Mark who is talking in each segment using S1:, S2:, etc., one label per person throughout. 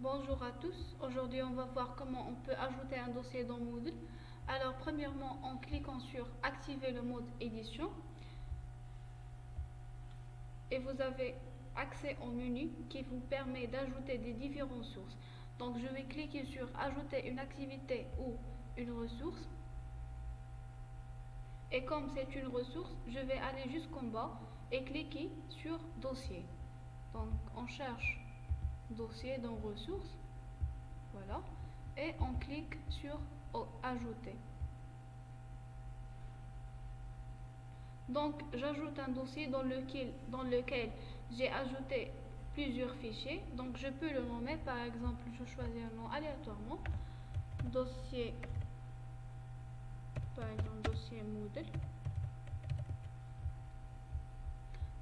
S1: Bonjour à tous, aujourd'hui on va voir comment on peut ajouter un dossier dans Moodle. Alors premièrement en cliquant sur activer le mode édition et vous avez accès au menu qui vous permet d'ajouter des différentes sources. Donc je vais cliquer sur ajouter une activité ou une ressource et comme c'est une ressource je vais aller jusqu'en bas et cliquer sur dossier. Donc on cherche dossier dans ressources. Voilà. Et on clique sur ajouter. Donc j'ajoute un dossier dans lequel j'ai ajouté plusieurs fichiers. Donc je peux le nommer, par exemple, je choisis un nom aléatoirement. Dossier, par exemple, dossier Moodle.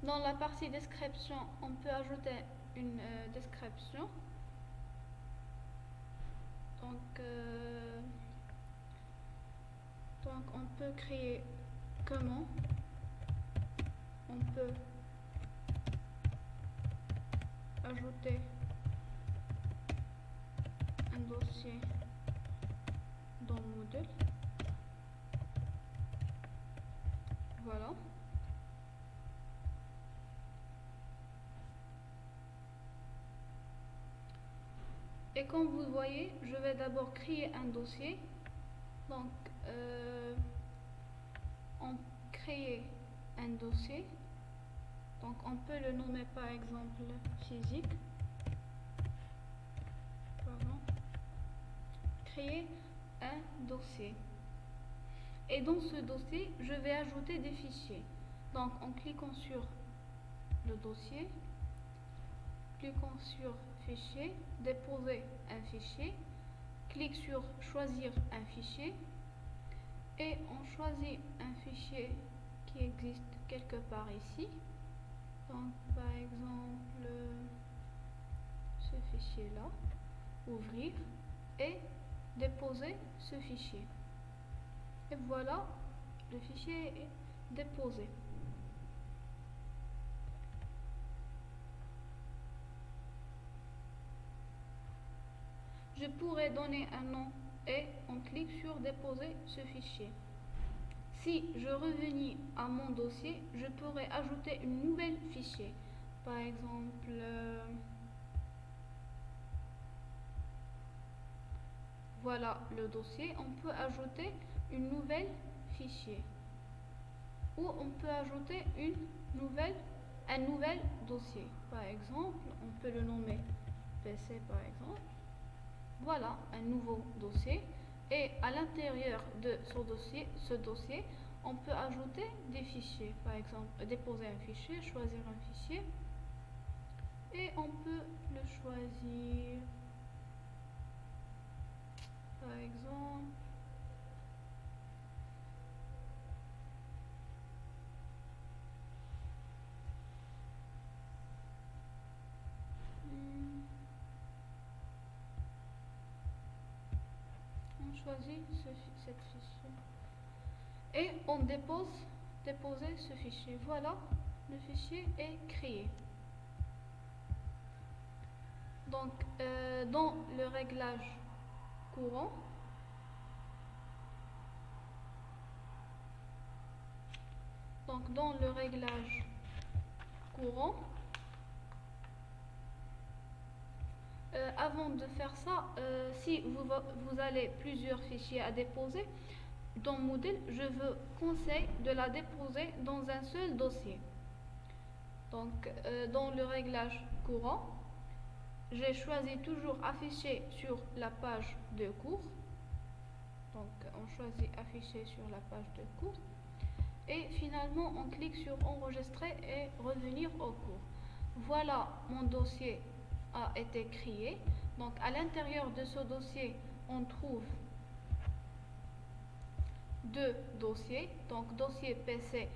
S1: Dans la partie description, on peut ajouter une description. Donc on peut créer comment on peut ajouter un dossier dans Moodle. Voilà. Et comme vous voyez, je vais d'abord créer un dossier. Donc, on crée un dossier. Donc, on peut le nommer par exemple physique. Pardon. Créer un dossier. Et dans ce dossier, je vais ajouter des fichiers. Donc, en cliquant sur le dossier, cliquons sur fichier, déposer un fichier, clique sur choisir un fichier et on choisit un fichier qui existe quelque part ici. Donc par exemple ce fichier là, ouvrir et déposer ce fichier. Et voilà, le fichier est déposé. Je pourrais donner un nom et on clique sur déposer ce fichier. Si je revenais à mon dossier, je pourrais ajouter une nouvelle fichier. Par exemple, voilà le dossier. On peut ajouter une nouvelle fichier. Ou on peut ajouter un nouvel dossier. Par exemple, on peut le nommer PC par exemple. Voilà un nouveau dossier et à l'intérieur de ce dossier, on peut ajouter des fichiers. Par exemple, déposer un fichier, choisir un fichier et on peut le choisir. Par exemple, on choisit cette fichier et on déposer ce fichier. Voilà, le fichier est créé. Donc, dans le réglage courant, avant de faire ça, si vous avez plusieurs fichiers à déposer dans Moodle, je vous conseille de la déposer dans un seul dossier. Donc, dans le réglage courant, j'ai choisi toujours afficher sur la page de cours. Donc, on choisit afficher sur la page de cours. Et finalement, on clique sur enregistrer et revenir au cours. Voilà, mon dossier a été créé. Donc, à l'intérieur de ce dossier, on trouve deux dossiers. Donc, dossier PC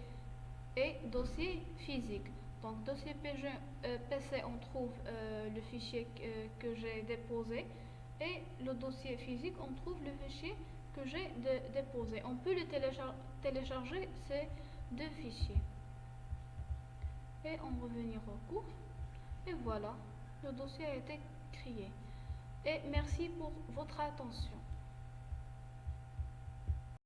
S1: et dossier physique. Donc, dossier PC, on trouve le fichier que j'ai déposé. Et le dossier physique, on trouve le fichier que j'ai déposé. On peut le télécharger ces deux fichiers. Et on revenir au cours. Et voilà, le dossier a été créé. et merci pour votre attention.